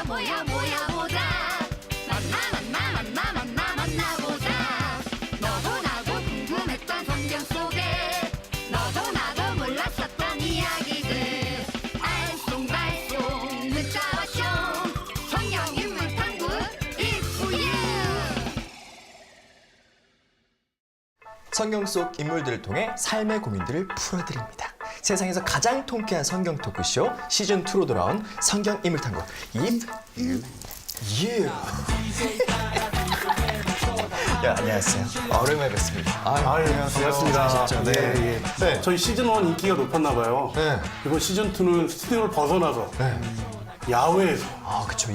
모여보자. 만나보자. 너도 나도 궁금했던 성경 속에 너도 나도 몰랐었던 이야기들 알쏭달쏭 문자와 쇼 성경 인물 탐구 이후유. 성경 속 인물들을 통해 삶의 고민들을 풀어드립니다. 세상에서 가장 통쾌한 성경 토크쇼 시즌2로 돌아온 성경 인물탐구 이후유. 야, 안녕하세요. 오랜만에 뵙습니다. 안녕하세요. 반갑습니다. 네. 네. 저희 시즌1 인기가 높았나 봐요. 네. 이번 시즌2는 스튜디오를 벗어나서 네. 야외에서. 아, 그쵸.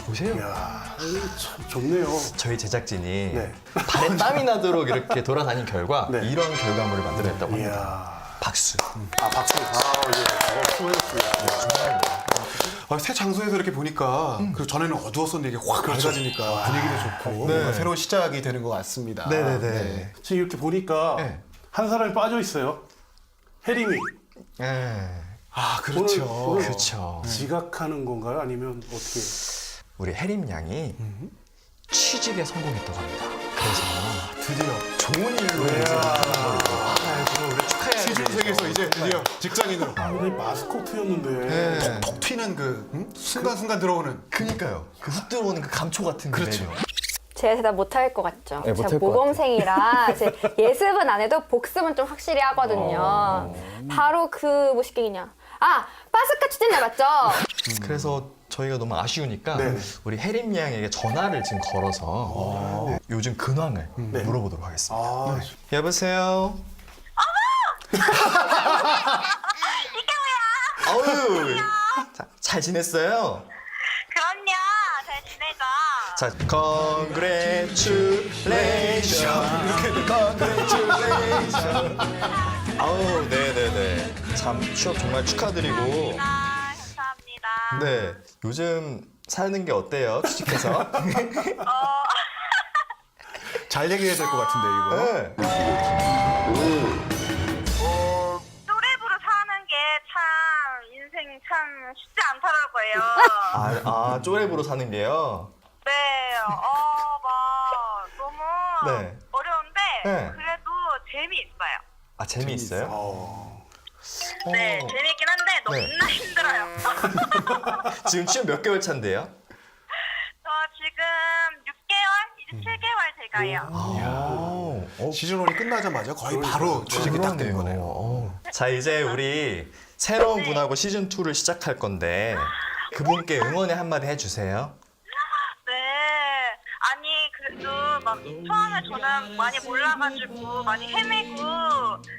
보세요. 이야, 참 좋네요. 저희 제작진이 네. 발에 땀이 나도록 이렇게 돌아다닌 결과 네. 이런 결과물을 만들어냈다고 합니다. 이야. 박수. 박수. 수고하셨습니다. 새 장소에서 이렇게 보니까 그리고 전에는 어두웠었는데 이게 확 밝아지니까 분위기도 좋고 뭔가 새로운 시작이 되는 것 같습니다. 네네네. 지금 이렇게 보니까 네. 한 사람이 빠져 있어요. 혜림이. 네. 아 그렇죠. 오늘 그렇죠. 지각하는 건가요? 아니면 어떻게? 우리 혜림 양이 취직에 성공했다고 합니다. 그래서 드디어 좋은 일로 이제 우리 축하해야지. 시즌 세계에서 이제 드디어 직장인으로 우리 마스코트였는데. 톡 튀는 그 순간순간 들어오는. 그니까요. 그 훅 들어오는 그 감초 같은 그렇죠. 매력. 제가 대답 못할 것 같죠? 네, 못할 제가 것 모범생이라 제 예습은 안 해도 복습은 좀 확실히 하거든요. 바로 그 무식갱이냐. 빠스카 취재자 맞죠? 그래서 저희가 너무 아쉬우니까 네. 우리 혜림 양에게 전화를 지금 걸어서 요즘 근황을 물어보도록 하겠습니다. 아, 여보세요? 어머! 이게 뭐야? 어유, 잘 지냈어요? 그럼요. 잘 지내죠. 자, congratulation. congratulation. 아우, 네네네. 참 취업 정말 축하드리고. 감사합니다. 네, 요즘 사는 게 어때요? 취직해서? 잘 얘기해야 될 것 같은데 이거. 네. 또래부로 사는 게 참 인생 참 쉽지 않더라고요. 쪼랩으로 사는 게요? 네. 막 너무 네. 어려운데 네. 그래도 재미있어요. 재미있어요? 네, 재미있긴 한데 너무 네. 힘들어요. 지금 취업 몇 개월 차인데요? 저 지금 6개월, 이제 7개월 돼가요. 시즌 1이 끝나자마자 거의 바로 취직이 딱 된 거네요. 자, 이제 우리 새로운 분하고 시즌2를 시작할 건데 그분께 응원의 한마디 해주세요. 네. 아니, 그래도 막 처음에 저는 많이 몰라가지고 많이 헤매고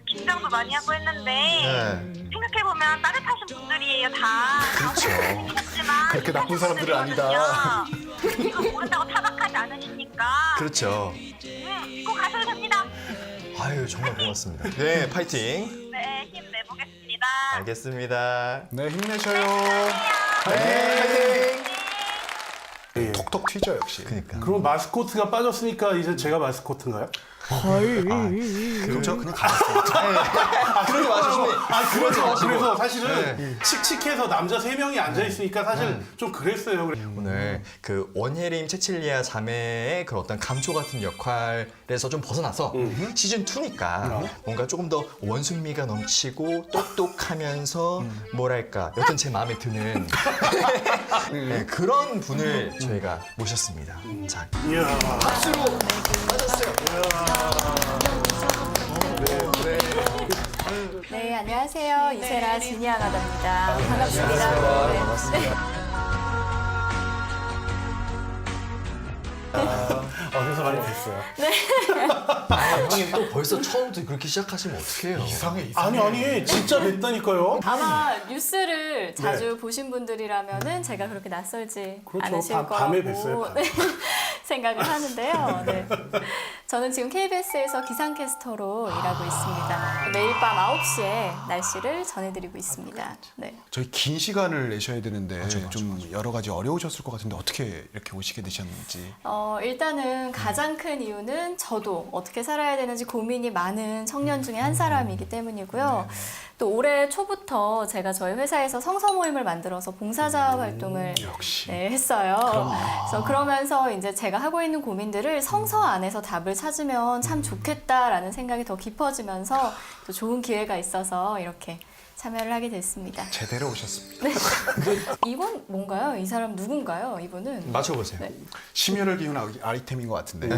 긴장도 많이 하고 했는데 네. 생각해보면 따뜻하신 분들이에요, 다. 그렇죠. 하지만 그렇게 나쁜 사람들은 아니다. 이거 모른다고 타박하지 않으시니까 그렇죠. 꼭 가셔도 됩니다. 아유, 정말 고맙습니다. 네, 파이팅. 네, 힘내보겠습니다. 알겠습니다. 네 힘내셔요. 네, 파이팅. 톡톡 튀죠 역시. 그러니까. 그럼 마스코트가 빠졌으니까 이제 제가 마스코트인가요? 그렇죠. 그냥 가봤습니다. 그러지 마시고. 그러지 마시고. 그래서 사실은 칙칙해서 남자 3명이 앉아있으니까 사실 좀 그랬어요. 오늘 그 원혜림, 채칠리아 자매의 그 어떤 감초 같은 역할에서 좀 벗어나서 시즌 2니까 뭔가 조금 더 원숭미가 넘치고 똑똑하면서 뭐랄까 여튼 제 마음에 드는 네, 그런 분을 저희가 모셨습니다. 자, 이야. 박수로 맞았어요. 네, 안녕하세요. 이세라 지니아 나다입니다. 반갑습니다. 네. 반갑습니다. 그래서 많이 됐어요. 형님 또 벌써 처음부터 그렇게 시작하시면 어떡해요? 이상해. 아니 진짜 뵀다니까요. 아마 뉴스를 자주 보신 분들이라면은 제가 그렇게 낯설지 그렇죠. 않으실 밤에 거라고 뵀어요, 네, 생각을 하는데요. 네. 저는 지금 KBS에서 기상캐스터로 일하고 있습니다. 매일 밤 9시에 날씨를 전해드리고 있습니다. 네. 저희 긴 시간을 내셔야 되는데 좀 여러 가지 어려우셨을 것 같은데 어떻게 이렇게 오시게 되셨는지. 일단은 가장 큰 이유는 저도 어떻게 살아야 되는지 고민이 많은 청년 중에 한 사람이기 때문이고요. 또 올해 초부터 제가 저희 회사에서 성서 모임을 만들어서 봉사자 활동을 역시. 네, 했어요. 그래서 그러면서 이제 제가 하고 있는 고민들을 성서 안에서 답을 찾으면 참 좋겠다라는 생각이 더 깊어지면서 또 좋은 기회가 있어서 이렇게 참여를 하게 됐습니다. 제대로 오셨습니다. 이건 뭔가요? 이 사람 누군가요? 이분은? 맞춰보세요. 네. 심혈을 기운 아이템인 것 같은데.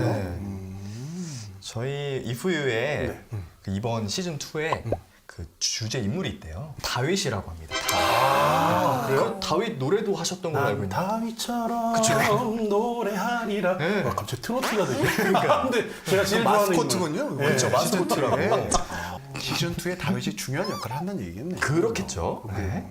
저희 이프유의 그 이번 시즌 2에 그 주제 인물이 있대요. 다윗이라고 합니다. 그래요? 다윗 노래도 하셨던 걸로 알고 난 있는데. 다윗처럼 노래하리라. 네. 와, 갑자기 트로트가 되죠. 근데 제가 제일 좋아하는 마스코트군요. 인물. 그렇죠. 네, 마스코트라고. 시즌 2에 다윗이 중요한 역할을 한다는 얘기겠네요. 그렇겠죠. 네.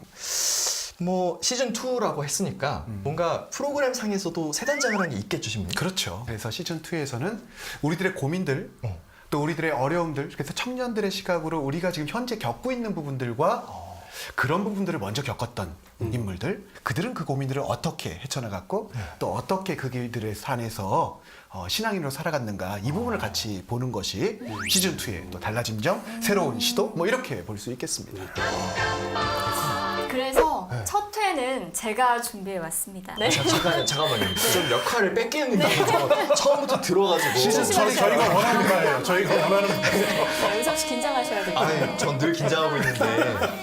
뭐 시즌 2라고 했으니까 뭔가 프로그램 상에서도 세 단장을 한 게 있겠죠, 신부님? 그렇죠. 그래서 시즌 2에서는 우리들의 고민들, 또 우리들의 어려움들, 그래서 청년들의 시각으로 우리가 지금 현재 겪고 있는 부분들과 그런 부분들을 먼저 겪었던 인물들, 그들은 그 고민들을 어떻게 헤쳐나갔고 또 어떻게 그 길들의 산에서 신앙인으로 살아갔는가, 이 부분을 같이 보는 것이 시즌 2의 또 달라진 점, 새로운 시도, 뭐 이렇게 볼 수 있겠습니다. 그래서 첫 회는 제가 준비해 왔습니다. 네. 잠깐만요. 좀 역할을 뺏기는 느낌이 처음부터 들어가지고. 시즌 2는 저희가 원하는 바예요. 저희가 원하는 바예요. 은섭 씨 긴장하셔야 되거든요. 아니, 전 늘 긴장하고 있는데.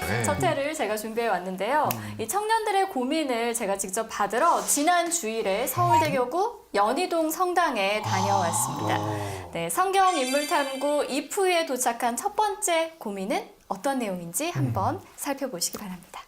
네. 첫 회를 제가 준비해 왔는데요. 이 청년들의 고민을 제가 직접 받으러 지난 주일에 서울대교구 연희동 성당에 다녀왔습니다. 네, 성경 인물 탐구 이프에 도착한 첫 번째 고민은 어떤 내용인지 한번 살펴보시기 바랍니다.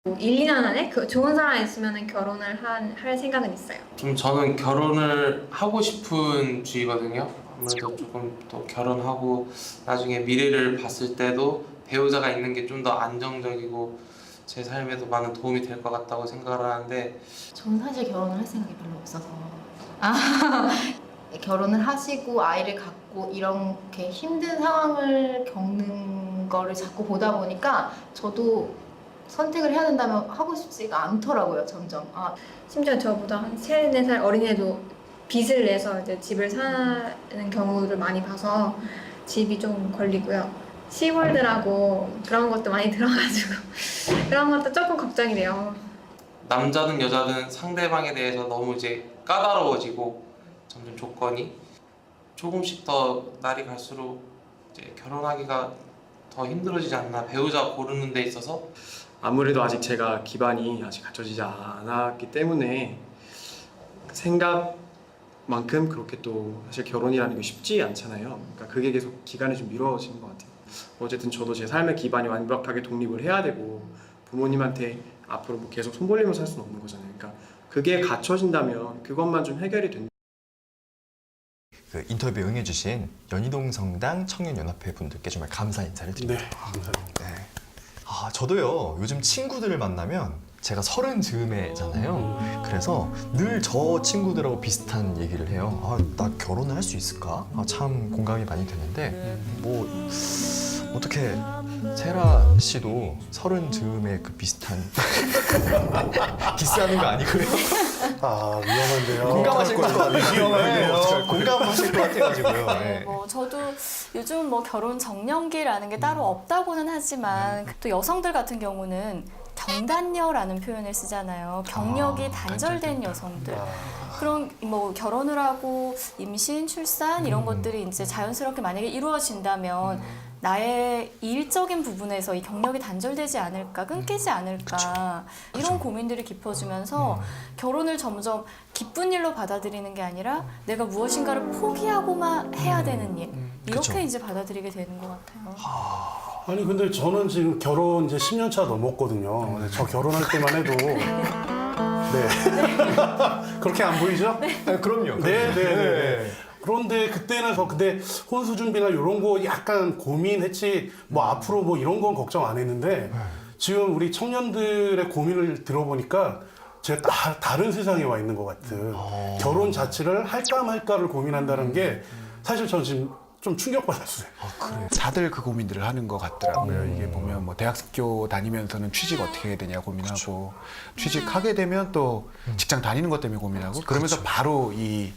1, 2년 안에 그 좋은 사람 있으면 결혼을 할 생각은 있어요. 저는 결혼을 하고 싶은 주의거든요. 아무래도 조금 더 결혼하고 나중에 미래를 봤을 때도 배우자가 있는 게 좀 더 안정적이고 제 삶에도 많은 도움이 될 것 같다고 생각을 하는데 저는 사실 결혼을 할 생각이 별로 없어서 결혼을 하시고 아이를 갖고 이렇게 힘든 상황을 겪는 거를 자꾸 보다 보니까 저도 선택을 해야 된다면 하고 싶지가 않더라고요, 점점. 심지어 저보다 한 3, 4살 어린애도 빚을 내서 이제 집을 사는 경우를 많이 봐서 집이 좀 걸리고요. 시월드라고 그런 것도 많이 들어가지고 그런 것도 조금 걱정이 돼요. 남자든 여자든 상대방에 대해서 너무 이제 까다로워지고 점점 조건이 조금씩 더 날이 갈수록 이제 결혼하기가 더 힘들어지지 않나, 배우자 고르는 데 있어서. 아무래도 아직 제가 기반이 아직 갖춰지지 않았기 때문에 생각만큼 그렇게 또 사실 결혼이라는 게 쉽지 않잖아요. 그러니까 그게 계속 기간이 좀 미뤄지는 것 같아요. 어쨌든 저도 제 삶의 기반이 완벽하게 독립을 해야 되고 부모님한테 앞으로 뭐 계속 손 벌리면서 살 수는 없는 거잖아요. 그러니까 그게 갖춰진다면 그것만 좀 해결이 된다. 그 인터뷰에 응해주신 연희동 성당 청년연합회 분들께 정말 감사 인사를 드립니다. 네, 감사합니다. 네. 저도요, 요즘 친구들을 만나면 제가 30 즈음에잖아요. 그래서 늘 저 친구들하고 비슷한 얘기를 해요. 나 결혼을 할 수 있을까? 참 공감이 많이 되는데, 뭐, 어떻게, 세라 씨도 30 즈음에 그 비슷한. 디스하는 거 아니고요. 위험한데요. 공감하실 것 같아요. 위험한데요. 공감하실 것 같아가지고요. 네. 저도 요즘 뭐 결혼 정년기라는 게 따로 없다고는 하지만 또 여성들 같은 경우는 경단녀라는 표현을 쓰잖아요. 경력이 단절된 여성들. 그런 뭐 결혼을 하고 임신, 출산 이런 것들이 이제 자연스럽게 만약에 이루어진다면 나의 일적인 부분에서 이 경력이 단절되지 않을까, 끊기지 않을까 이런 고민들이 깊어지면서 결혼을 점점 기쁜 일로 받아들이는 게 아니라 내가 무엇인가를 포기하고만 해야 되는 일 이렇게 그쵸. 이제 받아들이게 되는 것 같아요. 아니 근데 저는 지금 결혼 이제 10년 차 넘었거든요. 근데 저 결혼할 때만 해도 그렇게 안 보이죠? 그럼요. 네. 그런데 그때는 근데 혼수 준비나 이런 거 약간 고민했지 뭐 앞으로 뭐 이런 건 걱정 안 했는데 지금 우리 청년들의 고민을 들어보니까 제가 다른 세상에 와 있는 것 같은 결혼 자체를 할까 말까를 고민한다는 게 사실 저는 지금 좀 충격받았어요. 다들 그 고민들을 하는 것 같더라고요. 이게 보면 뭐 대학교 다니면서는 취직 어떻게 해야 되냐 고민하고 취직하게 되면 또 직장 다니는 것 때문에 고민하고 그러면서 바로 이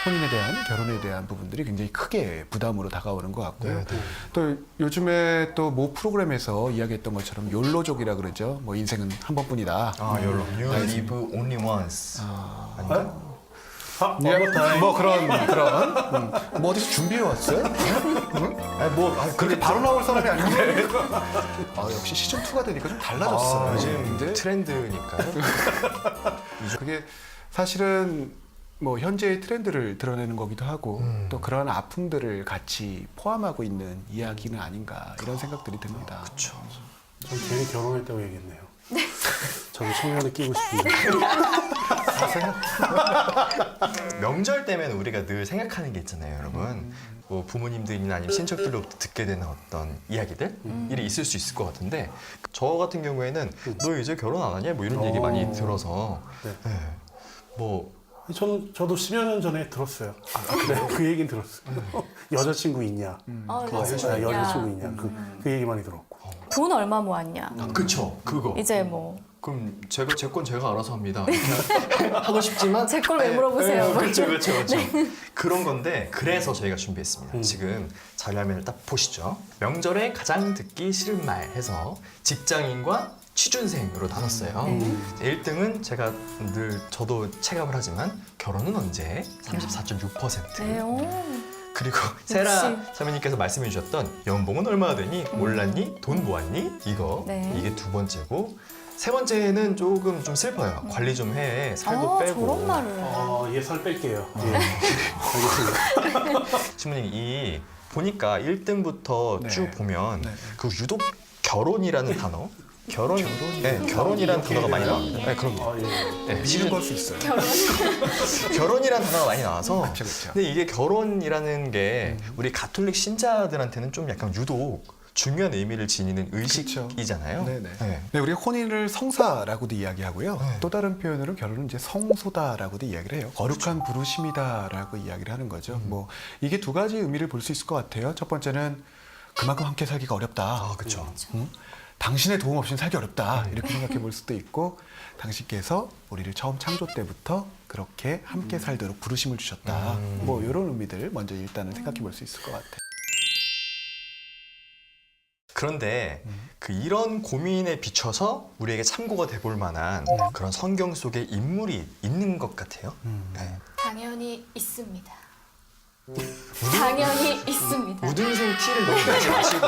혼인에 대한 결혼에 대한 부분들이 굉장히 크게 부담으로 다가오는 것 같고요. 또 요즘에 또 모 프로그램에서 이야기했던 것처럼 욜로족이라 그러죠. 뭐 인생은 한 번뿐이다. 욜로. You live only once. 아닌가? 뭐 그런 뭐 어디서 준비해 왔어요? 그렇게 바로 나올 사람이 아닌데. 역시 시즌 2가 되니까 좀 달라졌어요. 요즘 트렌드니까요. 그게 사실은 뭐 현재의 트렌드를 드러내는 거기도 하고 또 그런 아픔들을 같이 포함하고 있는 이야기는 아닌가 이런 생각들이 듭니다. 그렇죠. 전 괜히 결혼했다고 얘기했네요. 저도 청년을 끼고 싶은데. 명절 때면 우리가 늘 생각하는 게 있잖아요, 여러분. 뭐 부모님들이나 아니면 친척들로부터 듣게 되는 어떤 이야기들 일이 있을 수 있을 것 같은데 저 같은 경우에는 너 이제 결혼 안 하냐? 뭐 이런 얘기 많이 들어서 네. 뭐 저도 10여 년 전에 들었어요. 그래요? 그 얘기는 들었어요. 여자친구 있냐? 여자친구 있냐? 그 얘기 많이 들었고. 돈 얼마 모았냐? 그쵸, 그거. 이제 뭐 그럼 제 건 제가 알아서 합니다. 이렇게 하고 싶지만 제 걸 왜 물어보세요? 그렇죠. 그런 건데 그래서 저희가 준비했습니다. 지금 자료화면을 딱 보시죠. 명절에 가장 듣기 싫은 말 해서 직장인과 취준생으로 나눴어요. 1등은 제가 늘 저도 체감을 하지만 결혼은 언제? 34.6%. 네, 그리고 세라 선배님께서 말씀해 주셨던 연봉은 얼마나 되니? 몰랐니? 돈 모았니? 이게 두 번째고 세 번째는 조금 좀 슬퍼요. 관리 좀 해. 살도 빼고. 저런 말을. 얘 살 뺄게요. 알겠습니다. 신부님 보니까 1등부터 쭉 보면 그 유독 결혼이라는 단어 결혼이라는 단어가 많이 나옵니다. 네, 그런 거. 미치는 걸 수 있어요. 결혼이라는 단어가 많이 나와서. 그쵸. 근데 이게 결혼이라는 게 우리 가톨릭 신자들한테는 좀 약간 유독 중요한 의미를 지니는 의식이잖아요. 네, 우리가 혼인을 성사라고도 이야기하고요. 또 다른 표현으로 결혼은 이제 성소다라고도 이야기를 해요. 거룩한 부르심이다라고 이야기를 하는 거죠. 뭐 이게 두 가지 의미를 볼 수 있을 것 같아요. 첫 번째는 그만큼 함께 살기가 어렵다. 그렇죠. 당신의 도움 없이는 살기 어렵다 이렇게 생각해 볼 수도 있고 당신께서 우리를 처음 창조 때부터 그렇게 함께 살도록 부르심을 주셨다 뭐 이런 의미들 먼저 일단은 생각해 볼 수 있을 것 같아요. 그런데 이런 고민에 비춰서 우리에게 참고가 돼볼 만한 그런 성경 속의 인물이 있는 것 같아요. 당연히 있습니다. 당연히 있습니다. 우등생 티를 너무 내지 마시고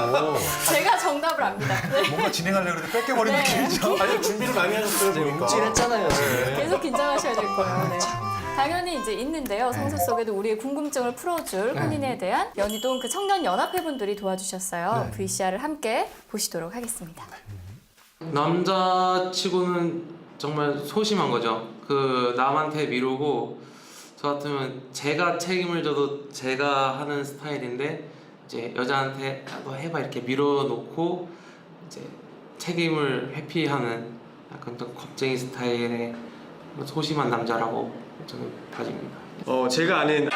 제가 정답을 압니다. 뭔가 진행하려고 했는데 뺏겨버린 느낌이죠. 아니 준비를 많이 하셨어요. 보니까. 움찔했잖아요 지금. 계속 긴장하셔야 될 거예요. 네. 당연히 이제 있는데요. 성서 속에도 우리의 궁금증을 풀어줄 혼인에 대한 연희동 그 청년 연합회분들이 도와주셨어요. VCR을 함께 보시도록 하겠습니다. 남자치고는 정말 소심한 거죠. 그 남한테 미루고 저 같으면 제가 책임을 져도 제가 하는 스타일인데 이제 여자한테 너 해봐 이렇게 밀어놓고 이제 책임을 회피하는 약간 좀 겁쟁이 스타일의 소심한 남자라고 저는 봐집니다. 제가 아는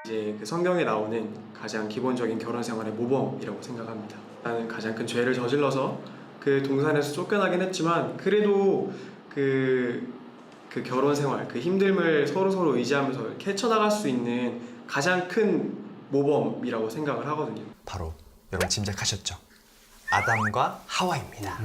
이제 그 성경에 나오는 가장 기본적인 결혼 생활의 모범이라고 생각합니다. 나는 가장 큰 죄를 저질러서 그 동산에서 쫓겨나긴 했지만 그래도 그 결혼 생활, 그 힘듦을 서로 의지하면서 이렇게 헤쳐나갈 수 있는 가장 큰 모범이라고 생각을 하거든요. 바로 여러분 짐작하셨죠? 아담과 하와입니다.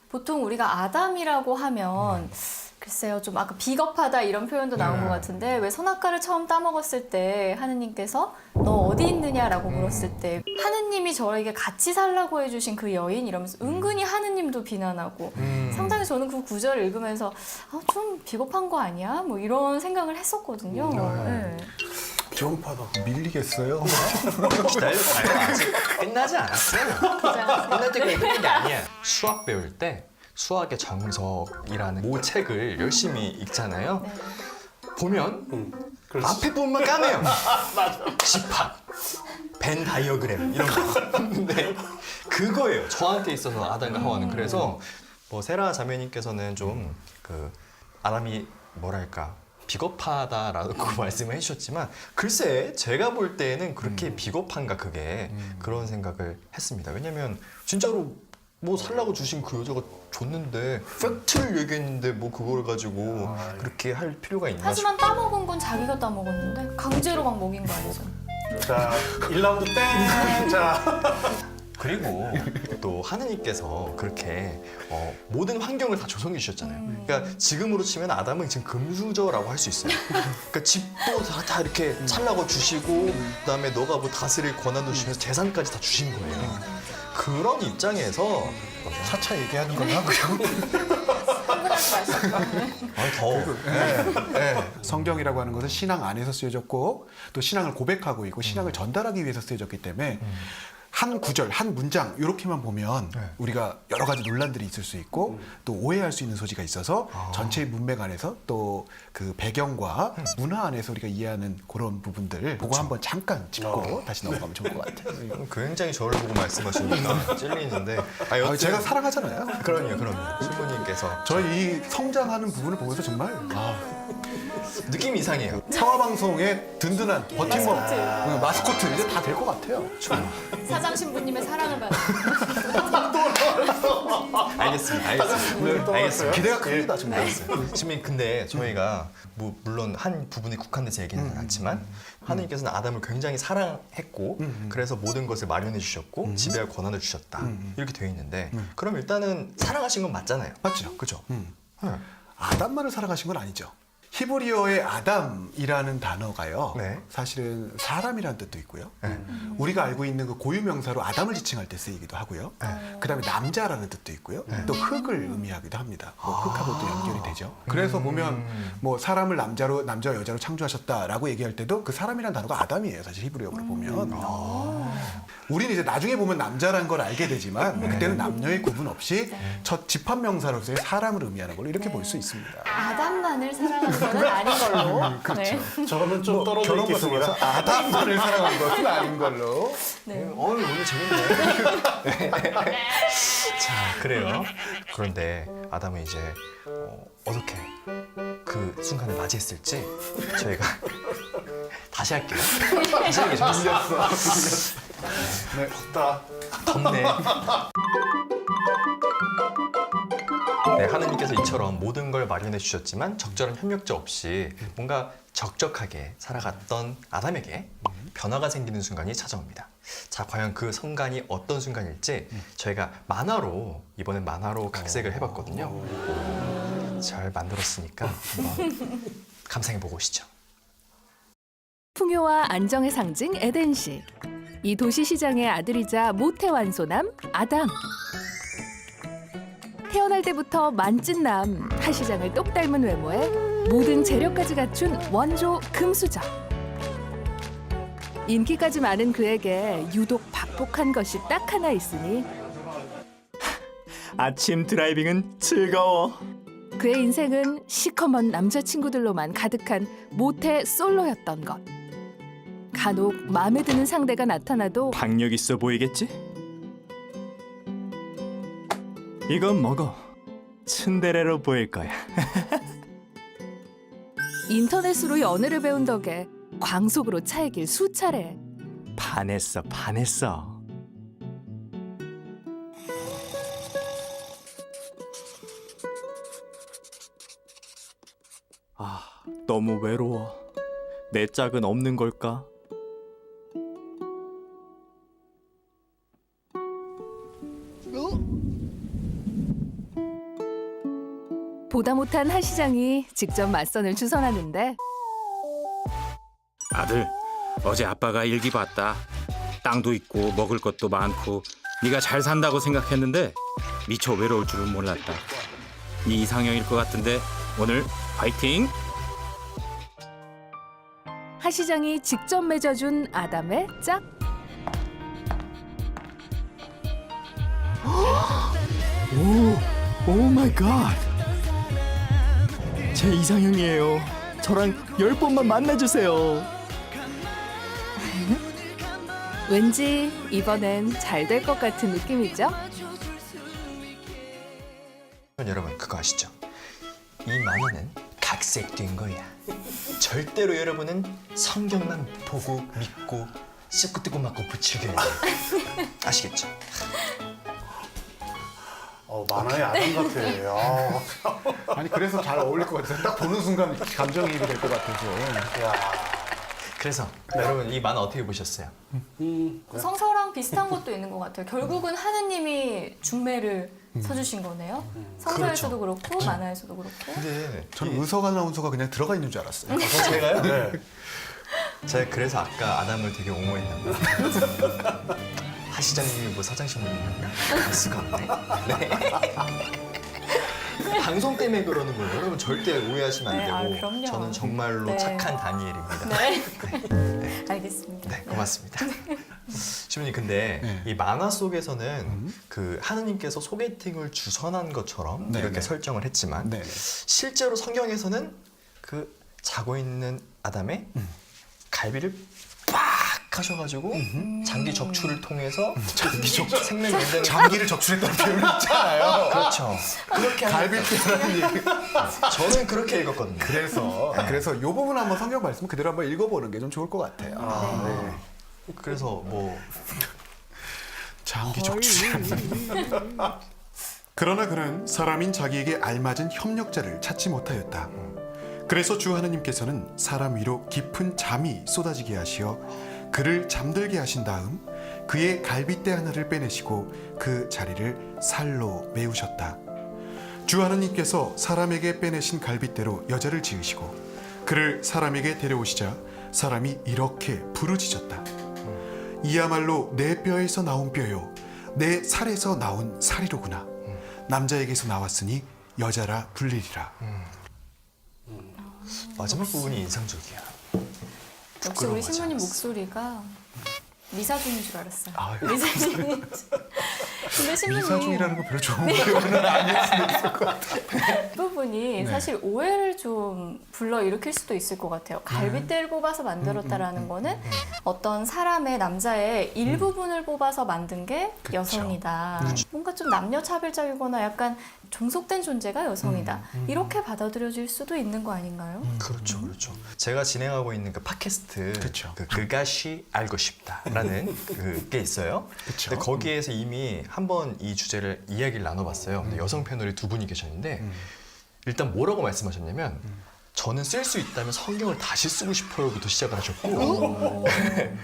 보통 우리가 아담이라고 하면 글쎄요, 좀 아까 비겁하다 이런 표현도 나온 것 같은데 왜 선악과를 처음 따먹었을 때 하느님께서 너 어디 있느냐라고 물었을 때 하느님이 저에게 같이 살라고 해주신 그 여인 이러면서 은근히 하느님도 비난하고 상당히 저는 그 구절을 읽으면서 좀 비겁한 거 아니야? 뭐 이런 생각을 했었거든요. 비겁하다. 밀리겠어요? 기다려봐요. 아직 끝나지 않았어요. 끝날 때까지 끝난 게 아니야. 수학 배울 때 수학의 정석이라는 모 책을 열심히 읽잖아요. 보면 앞에 부분만 까매요. 집합, 벤 다이어그램 이런 거. 근데 그거예요. 저한테 있어서 아담과 하와는. 그래서 뭐 세라 자매님께서는 좀 그 아담이 뭐랄까 비겁하다라고 말씀을 해주셨지만 글쎄 제가 볼 때는 그렇게 비겁한가 그게 그런 생각을 했습니다. 왜냐면 진짜로 뭐 살라고 주신 그 여자가 줬는데 팩트를 얘기했는데 뭐 그걸 가지고 그렇게 할 필요가 있나 하지만 따먹은 건 자기가 따먹었는데 강제로 막 먹인 거 아니죠? 자, 1라운드 땡! 자. 그리고 또 하느님께서 그렇게 모든 환경을 다 조성해 주셨잖아요. 그러니까 지금으로 치면 아담은 지금 금수저라고 할 수 있어요. 그러니까 집도 다 이렇게 살라고 주시고 그다음에 너가 뭐 다스릴 권한도 주시면서 재산까지 다 주신 거예요. 그런 입장에서 차차 얘기하는 걸로 하고요. 흥분하지 마시고. 성경이라고 하는 것은 신앙 안에서 쓰여졌고 또 신앙을 고백하고 있고 신앙을 전달하기 위해서 쓰여졌기 때문에 한 구절, 한 문장 이렇게만 보면 우리가 여러 가지 논란들이 있을 수 있고 또 오해할 수 있는 소지가 있어서 전체의 문맥 안에서 또 그 배경과 문화 안에서 우리가 이해하는 그런 부분들 보고 한번 잠깐 짚고 다시 넘어가면 좋을 것 같아요. 굉장히 저를 보고 말씀하시니까 찔리는데 여튼 제가 사랑하잖아요. 그럼요. 신부님께서 저희 이 성장하는 부분을 보면서 정말 느낌이 이상해요. 상하방송의 든든한 버팀목 마스코트 이제 다 될 것 같아요. 사장 신부님의 사랑을 받는. 알겠습니다. 기대가 큽니다, 정말. 신부님 근데 저희가 뭐 물론 한 부분에 국한돼서 얘기는 않지만 하느님께서는 아담을 굉장히 사랑했고 그래서 모든 것을 마련해 주셨고 지배할 권한을 주셨다 이렇게 되어 있는데 그럼 일단은 사랑하신 건 맞잖아요. 맞죠? 그죠? 아담만을 사랑하신 건 아니죠. 히브리어의 아담이라는 단어가요. 네. 사실은 사람이라는 뜻도 있고요. 우리가 알고 있는 그 고유명사로 아담을 지칭할 때 쓰이기도 하고요. 그다음에 남자라는 뜻도 있고요. 또 흙을 의미하기도 합니다. 뭐 흙하고도 연결이 되죠. 그래서 보면 뭐 사람을 남자와 여자로 창조하셨다라고 얘기할 때도 그 사람이라는 단어가 아담이에요. 사실 히브리어로 보면. 우리는 이제 나중에 보면 남자라는 걸 알게 되지만 그때는 남녀의 구분 없이 첫 집합명사로서의 사람을 의미하는 걸로 이렇게 볼 수 있습니다. 아담만을 사랑하는 건 아닌 걸로. 네. 저는 좀 떨어져 결혼 있겠습니다. 과정에서 아담만을 사랑하는 것은 아닌 걸로. 네. 오늘 재밌네. 자, 그래요. 그런데 아담은 이제 어떻게 그 순간을 맞이했을지 저희가 다시 할게요. 다시 하는 게 좋겠어요. 네, 덥다. 덥네. 네, 하느님께서 이처럼 모든 걸 마련해 주셨지만 적절한 협력자 없이 뭔가 적적하게 살아갔던 아담에게 변화가 생기는 순간이 찾아옵니다. 자, 과연 그 순간이 어떤 순간일지 저희가 이번엔 만화로 각색을 해봤거든요. 잘 만들었으니까 한번 감상해보고 오시죠. 풍요와 안정의 상징 에덴시. 이 도시 시장의 아들이자 모태 완소남 아담. 태어날 때부터 만찢남 하시장을 똑 닮은 외모에 모든 재력까지 갖춘 원조 금수저. 인기까지 많은 그에게 유독 박복한 것이 딱 하나 있으니 아침 드라이빙은 즐거워. 그의 인생은 시커먼 남자친구들로만 가득한 모태 솔로였던 것. 간혹 마음에 드는 상대가 나타나도 박력 있어 보이겠지? 이건 먹어. 츤데레로 보일 거야. 인터넷으로 연애를 배운 덕에 광속으로 차의 길 수차례. 반했어. 너무 외로워. 내 짝은 없는 걸까? 보다 못한 하시장이 직접 맞선을 주선하는데 아들, 어제 아빠가 일기 봤다. 땅도 있고 먹을 것도 많고 네가 잘 산다고 생각했는데 미처 외로울 줄은 몰랐다. 네 이상형일 것 같은데 오늘 화이팅! 하시장이 직접 맺어준 아담의 짝. 오 마이 갓. 제 이상형이에요. 저랑 10번만 만나주세요. 왠지 이번엔 잘 될 것 같은 느낌이죠? 여러분 그거 아시죠? 이 만화는 각색된 거야. 절대로 여러분은 성경만 보고 믿고 씻고 뜯고 맞고 붙이게 아시겠죠? 만화의 아담 같아. 아니 그래서 잘 어울릴 것 같아요. 딱 보는 순간 감정이입이 될 것 같아서. 그래서 여러분 이 만화 어떻게 보셨어요? 성서랑 비슷한 것도 있는 것 같아요. 결국은 하느님이 중매를 서주신 거네요. 성서에서도 그렇고 만화에서도 그렇고. 근데 저는 의석 아나운서가 그냥 들어가 있는 줄 알았어요. 제가요? 네. 제가 그래서 아까 아담을 되게 옹호했나 봐요. 하 시장님이 뭐 서장신문이었나? 알 수가 없네. 네. 방송 때문에 그러는 거예요. 여러분 절대 오해하시면 안 네, 되고 그럼요. 저는 정말로 네. 착한 다니엘입니다. 네. 알겠습니다. 네, 고맙습니다. 시부님 근데 이 만화 속에서는 그 하느님께서 소개팅을 주선한 것처럼 이렇게 설정을 했지만 실제로 성경에서는 그 자고 있는 아담의 갈비를 빡 하셔가지고 장기 적출을 통해서 생명 연장을 장기를 적출했다는 표현이 있잖아요. 그렇죠. 그렇게 갈비뼈라는 얘기. 저는 그렇게 읽었거든요. 그래서 이 부분 한번 성경 말씀 그대로 한번 읽어보는 게 좀 좋을 것 같아요. 그래서 뭐 장기 적출. 그러나 그는 사람인 자기에게 알맞은 협력자를 찾지 못하였다. 그래서 주 하나님께서는 사람 위로 깊은 잠이 쏟아지게 하시어 그를 잠들게 하신 다음 그의 갈빗대 하나를 빼내시고 그 자리를 살로 메우셨다. 주 하나님께서 사람에게 빼내신 갈빗대로 여자를 지으시고 그를 사람에게 데려오시자 사람이 이렇게 부르짖었다. 이야말로 내 뼈에서 나온 뼈요 내 살에서 나온 살이로구나. 남자에게서 나왔으니 여자라 불리리라. 마지막 부분이 인상적이야. 역시 우리 신부님 목소리가 미사중인 줄 알았어요. 미사중. 근데 신부님 미사중이라는 거 별로 좋은 표현은 아니었으면 좋을 것 같아요. 이 부분이 사실 오해를 좀 불러일으킬 수도 있을 것 같아요. 갈빗대를 뽑아서 만들었다라는 거는 어떤 사람의 남자의 일부분을 뽑아서 만든 게 여성이다. 뭔가 좀 남녀 차별적이거나 약간 종속된 존재가 여성이다. 이렇게 받아들여질 수도 있는 거 아닌가요? 그렇죠, 그렇죠. 제가 진행하고 있는 그 팟캐스트, 그것이 알고 싶다라는 그게 있어요. 근데 거기에서 이미 한번 이 주제를 이야기를 나눠봤어요. 근데 여성 패널이 두 분이 계셨는데 일단 뭐라고 말씀하셨냐면 저는 쓸 수 있다면 성경을 다시 쓰고 싶어요부터 시작을 하셨고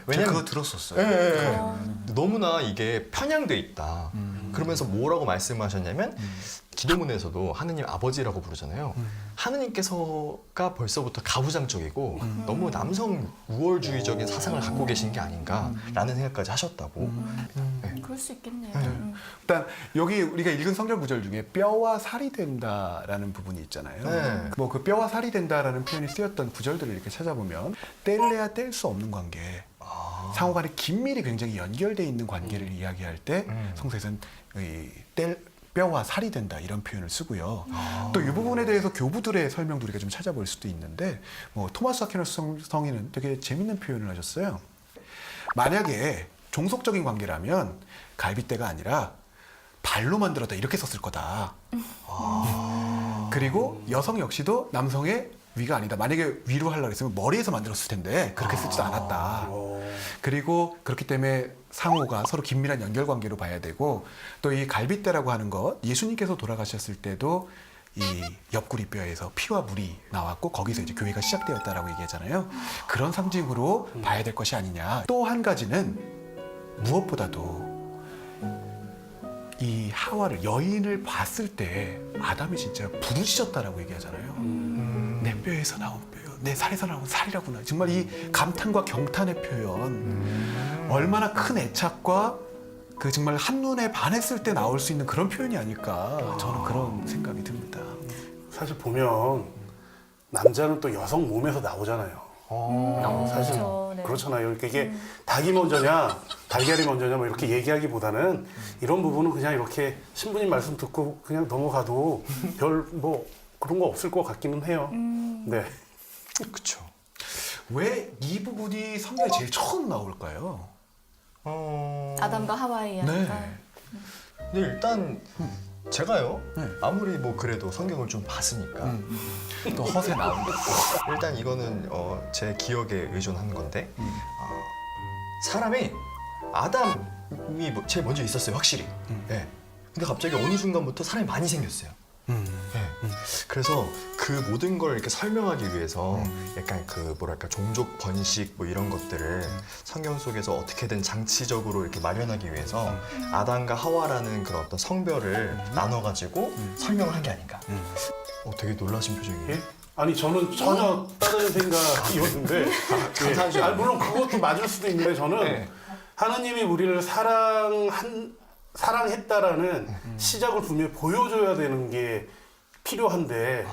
왜냐면 그거 들었었어요. 너무나 이게 편향돼 있다. 그러면서 뭐라고 말씀하셨냐면 기도문에서도 하느님 아버지라고 부르잖아요. 하느님께서가 벌써부터 가부장적이고 너무 남성 우월주의적인 사상을 갖고 계신 게 아닌가라는 생각까지 하셨다고. 그럴 수 있겠네요. 일단 여기 우리가 읽은 성경 구절 중에 뼈와 살이 된다라는 부분이 있잖아요. 뭐 그 뼈와 살이 된다라는 표현이 쓰였던 구절들을 이렇게 찾아보면 뗄래야 뗄 수 없는 관계, 상호간에 긴밀히 굉장히 연결되어 있는 관계를 이야기할 때 성서에서는 뼈와 살이 된다 이런 표현을 쓰고요. 또 이 부분에 대해서 교부들의 설명도 우리가 좀 찾아볼 수도 있는데 뭐 토마스 아퀴나스 성인은 되게 재밌는 표현을 하셨어요. 만약에 종속적인 관계라면 갈빗대가 아니라 발로 만들었다 이렇게 썼을 거다. 그리고 여성 역시도 남성의 위가 아니다. 만약에 위로 하려고 했으면 머리에서 만들었을 텐데 그렇게 쓰지도 않았다. 그리고 그렇기 때문에 상호가 서로 긴밀한 연결관계로 봐야 되고 또 이 갈빗대라고 하는 것 예수님께서 돌아가셨을 때도 이 옆구리 뼈에서 피와 물이 나왔고 거기서 이제 교회가 시작되었다라고 얘기하잖아요. 그런 상징으로 봐야 될 것이 아니냐. 또 한 가지는 무엇보다도 이 하와를 여인을 봤을 때 아담이 진짜 부르짖었다라고 얘기하잖아요. 내 뼈에서 나온 뼈요, 내 살에서 나온 살이라구나. 정말 이 감탄과 경탄의 표현, 얼마나 큰 애착과 그 정말 한눈에 반했을 때 나올 수 있는 그런 표현이 아닐까 저는 그런 생각이 듭니다. 사실 보면 남자는 또 여성 몸에서 나오잖아요. 사실 그렇죠. 네. 그렇잖아요. 그러니까 이게 닭이 먼저냐 달걀이 먼저냐 뭐 이렇게 얘기하기보다는 이런 부분은 그냥 이렇게 신부님 말씀 듣고 그냥 넘어가도 별 뭐 그런 거 없을 것 같기는 해요. 네. 그렇죠. 왜 이 부분이 성경에 제일 처음 나올까요? 아담과 하와의 이야기가. 근데 일단 제가요? 네. 아무리 뭐 그래도 성경을 좀 봤으니까 또 허세 나온다. 일단 이거는 제 기억에 의존한 건데 사람이 아담이 제일 먼저 있었어요, 확실히. 네. 근데 갑자기 어느 순간부터 사람이 많이 생겼어요. 네. 그래서 그 모든 걸 이렇게 설명하기 위해서 약간 그 뭐랄까 종족 번식 뭐 이런 것들을 성경 속에서 어떻게든 장치적으로 이렇게 마련하기 위해서 아담과 하와라는 그런 어떤 성별을 나눠가지고 설명을 한 게 아닌가. 되게 놀라신 표정이에요. 예? 아니 저는 전혀 다른 생각이었는데 감사하죠. 아니, 물론 그것도 맞을 수도 있는데 저는 하느님이 우리를 사랑했다라는 시작을 분명히 보여줘야 되는 게 필요한데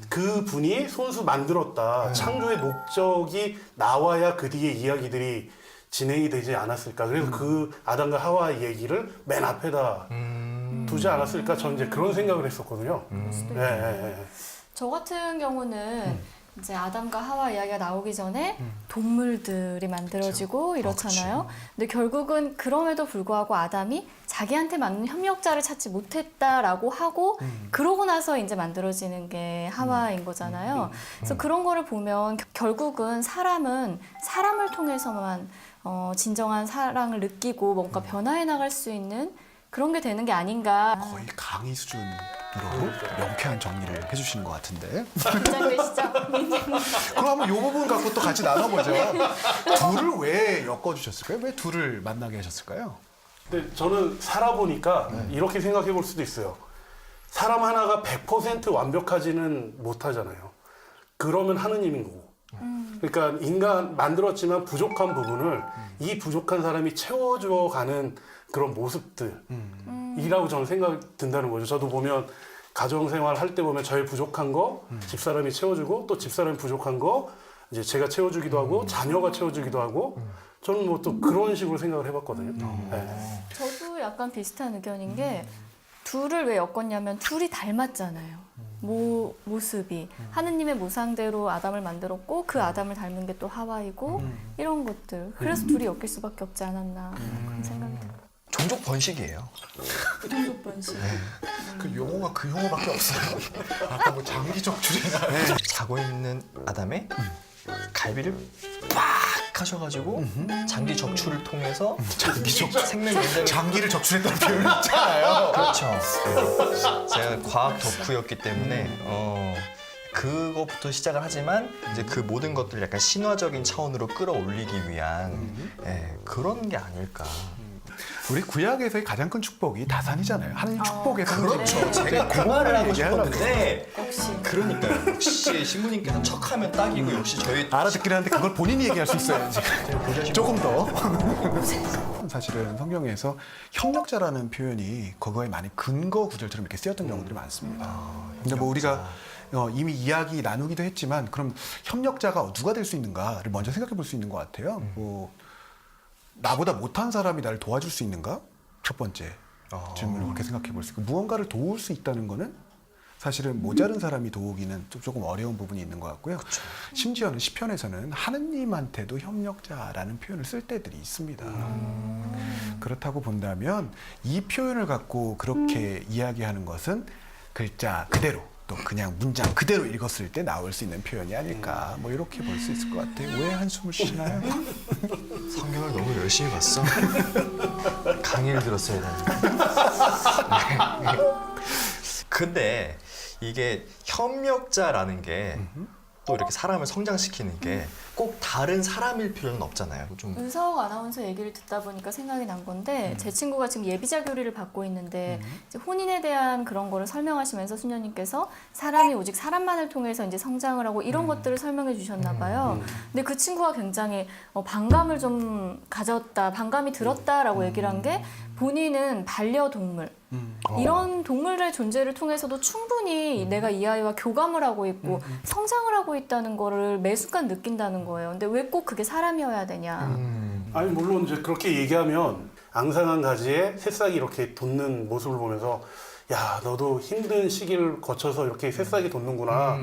그 분이 손수 만들었다. 창조의 목적이 나와야 그 뒤에 이야기들이 진행이 되지 않았을까. 그래서 그 아담과 하와 얘기를 맨 앞에다 두지 않았을까. 저는 이제 그런 생각을 했었거든요. 저 같은 경우는 이제 아담과 하와 이야기가 나오기 전에 동물들이 만들어지고 이렇잖아요. 근데 결국은 그럼에도 불구하고 아담이 자기한테 맞는 협력자를 찾지 못했다라고 하고 그러고 나서 이제 만들어지는 게 하와인 거잖아요. 그래서 그런 거를 보면 결국은 사람은 사람을 통해서만 진정한 사랑을 느끼고 뭔가 변화해 나갈 수 있는 그런 게 되는 게 아닌가. 거의 강의 수준으로 명쾌한 정리를 해주시는 것 같은데. 긴장되시죠? 그럼 한번 이 부분 갖고 또 같이 나눠보죠. 둘을 왜 엮어주셨을까요? 왜 둘을 만나게 하셨을까요? 근데 저는 살아보니까 이렇게 생각해 볼 수도 있어요. 사람 하나가 100% 완벽하지는 못하잖아요. 그러면 하느님인 거고. 그러니까 인간 만들었지만 부족한 부분을 이 부족한 사람이 채워줘가는 그런 모습들이라고 저는 생각이 든다는 거죠. 저도 보면 가정생활 할 때 보면 저의 부족한 거 집사람이 채워주고 또 집사람이 부족한 거 이제 제가 채워주기도 하고 자녀가 채워주기도 하고 저는 뭐 또 그런 식으로 생각을 해봤거든요. 네. 저도 약간 비슷한 의견인 게 둘을 왜 엮었냐면 둘이 닮았잖아요. 모습이 하느님의 모상대로 아담을 만들었고 그 아담을 닮은 게 또 하와이고 이런 것들. 그래서 둘이 엮일 수밖에 없지 않았나 그런 생각이 들어요. 종족 번식이에요. 종족 번식. 그 용어가 그 용어밖에 없어요. 아까 뭐 장기 적출이나. 자고 있는 아담의 갈비를 빡 하셔가지고 장기 적출을 통해서 생명 연장을 장기를 적출했다는 표현이 있잖아요. 그렇죠. 제가 과학 덕후였기 때문에 그거부터 시작을 하지만 이제 그 모든 것들을 약간 신화적인 차원으로 끌어올리기 위한 그런 게 아닐까. 우리 구약에서의 가장 큰 축복이 다산이잖아요. 하나님 축복의 성질. 그렇죠. 제가 그 말을 하고 싶었는데 역시. 그러니까요. 역시 신부님께서 척하면 딱이고 역시 저희 알아듣긴 하는데 그걸 본인이 얘기할 수 있어야지. 조금 더. 사실은 성경에서 협력자라는 표현이 그거에 많이 근거 구절처럼 이렇게 쓰였던 경우들이 많습니다. 근데 뭐 우리가 이미 이야기 나누기도 했지만 그럼 협력자가 누가 될 수 있는가를 먼저 생각해 볼 수 있는 것 같아요. 뭐 나보다 못한 사람이 나를 도와줄 수 있는가? 첫 번째 질문을 그렇게 생각해 볼 수 있고 무언가를 도울 수 있다는 거는 사실은 모자른 사람이 도우기는 조금 어려운 부분이 있는 것 같고요. 그쵸. 심지어는 시편에서는 하느님한테도 협력자라는 표현을 쓸 때들이 있습니다. 그렇다고 본다면 이 표현을 갖고 그렇게 이야기하는 것은 글자 그대로 또 그냥 문장 그대로 읽었을 때 나올 수 있는 표현이 아닐까 뭐 이렇게 볼 수 있을 것 같아요. 왜 한숨을 쉬시나요? 성경을 너무 열심히 봤어. 강의를 들었어야 되는데. 근데 이게 협력자라는 게 또 이렇게 사람을 성장시키는 게 꼭 다른 사람일 필요는 없잖아요. 좀 은석 아나운서 얘기를 듣다 보니까 생각이 난 건데 제 친구가 지금 예비자 교리를 받고 있는데 이제 혼인에 대한 그런 거를 설명하시면서 수녀님께서 사람이 오직 사람만을 통해서 이제 성장을 하고 이런 것들을 설명해 주셨나 봐요. 근데 그 친구가 굉장히 반감을 좀 가졌다, 반감이 들었다라고 얘기를 한 게 본인은 반려동물 이런 동물의 존재를 통해서도 충분히 내가 이 아이와 교감을 하고 있고 성장을 하고 있다는 거를 매 순간 느낀다는 거예요. 근데 왜 꼭 그게 사람이어야 되냐. 아니 물론 이제 그렇게 얘기하면 앙상한 가지에 새싹이 이렇게 돋는 모습을 보면서 야 너도 힘든 시기를 거쳐서 이렇게 새싹이 돋는구나.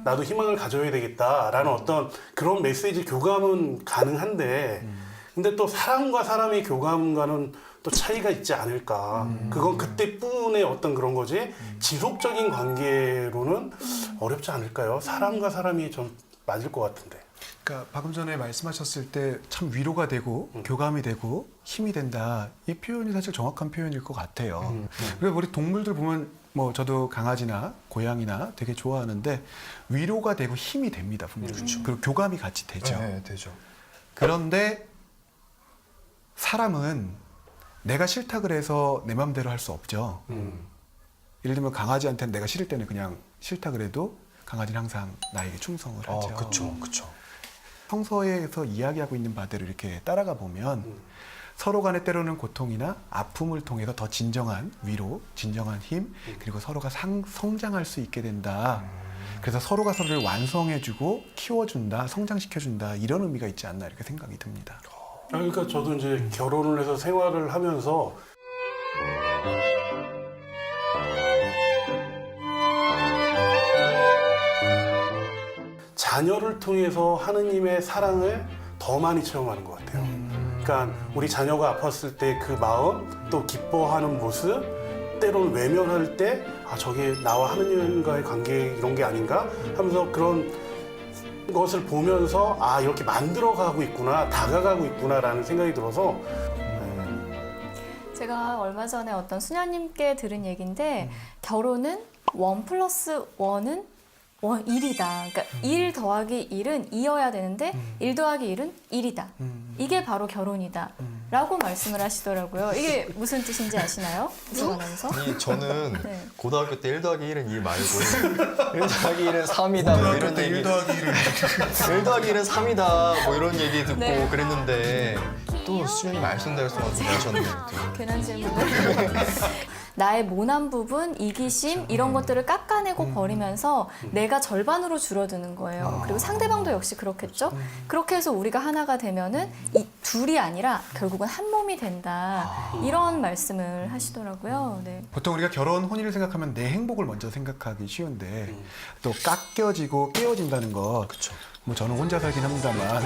나도 희망을 가져야 되겠다라는 어떤 그런 메시지 교감은 가능한데 근데 또 사람과 사람의 교감과는 또 차이가 있지 않을까. 그건 그때뿐의 어떤 그런 거지 지속적인 관계로는 어렵지 않을까요? 사람과 사람이 좀 맞을 것 같은데. 그러니까 방금 전에 말씀하셨을 때 참 위로가 되고 교감이 되고 힘이 된다. 이 표현이 사실 정확한 표현일 것 같아요. 그리고 우리 동물들 보면 뭐 저도 강아지나 고양이나 되게 좋아하는데 위로가 되고 힘이 됩니다. 분명히. 그리고 교감이 같이 되죠. 네, 되죠. 그런데 사람은 내가 싫다 그래서 내 맘대로 할 수 없죠. 예를 들면 강아지한테는 내가 싫을 때는 그냥 싫다 그래도 강아지는 항상 나에게 충성을 하죠. 그렇죠. 성서에서 이야기하고 있는 바대로 이렇게 따라가 보면 서로 간에 때로는 고통이나 아픔을 통해서 더 진정한 위로, 진정한 힘, 그리고 서로가 성장할 수 있게 된다. 그래서 서로가 서로를 완성해주고 키워준다, 성장시켜준다 이런 의미가 있지 않나 이렇게 생각이 듭니다. 그러니까 저도 이제 결혼을 해서 생활을 하면서 자녀를 통해서 하느님의 사랑을 더 많이 체험하는 것 같아요. 그러니까 우리 자녀가 아팠을 때 그 마음, 또 기뻐하는 모습, 때로는 외면할 때 아, 저게 나와 하느님과의 관계 이런 게 아닌가 하면서 그런 것을 보면서 아, 이렇게 만들어가고 있구나, 다가가고 있구나라는 생각이 들어서 제가 얼마 전에 어떤 수녀님께 들은 얘기인데 결혼은 1+1은 1이다. 그러니까 1 더하기 1은 2여야 되는데 1 더하기 1은 1이다. 이게 바로 결혼이다. 라고 말씀을 하시더라고요. 이게 무슨 뜻인지 아시나요? 부서가면서? 아니 저는 네. 고등학교 때 1 더하기 1은 2 말고 1 더하기 1은 3이다 뭐 이런 얘기 1 더하기 1은 1 더하기 1은 3이다 뭐 이런 얘기 듣고 네. 그랬는데 또 수련이 말씀대로 또 하셨네. 괜한 질문을. 나의 모난 부분, 이기심 이런 것들을 깎아내고 버리면서 내가 절반으로 줄어드는 거예요. 그리고 상대방도 역시 그렇겠죠. 그렇게 해서 우리가 하나가 되면은 이 둘이 아니라 결국은 한 몸이 된다. 이런 말씀을 하시더라고요. 네. 보통 우리가 결혼, 혼인을 생각하면 내 행복을 먼저 생각하기 쉬운데 또 깎여지고 깨어진다는 것. 뭐 저는 혼자 살긴 합니다만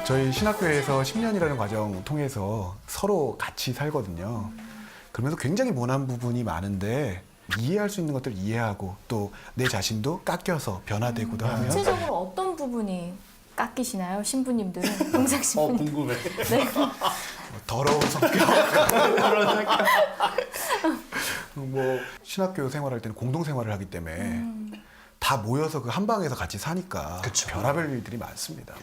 저희 신학교에서 10년이라는 과정 통해서 서로 같이 살거든요. 그러면서 굉장히 모난 부분이 많은데 이해할 수 있는 것들을 이해하고 또 내 자신도 깎여서 변화되고도 하면 구체적으로 어떤 부분이 깎이시나요? 신부님들은, 동생 신부님. 궁금해. 네. 더러운 성격 뭐 신학교 생활할 때는 공동 생활을 하기 때문에 다 모여서 그 한 방에서 같이 사니까 별의별 일들이 많습니다.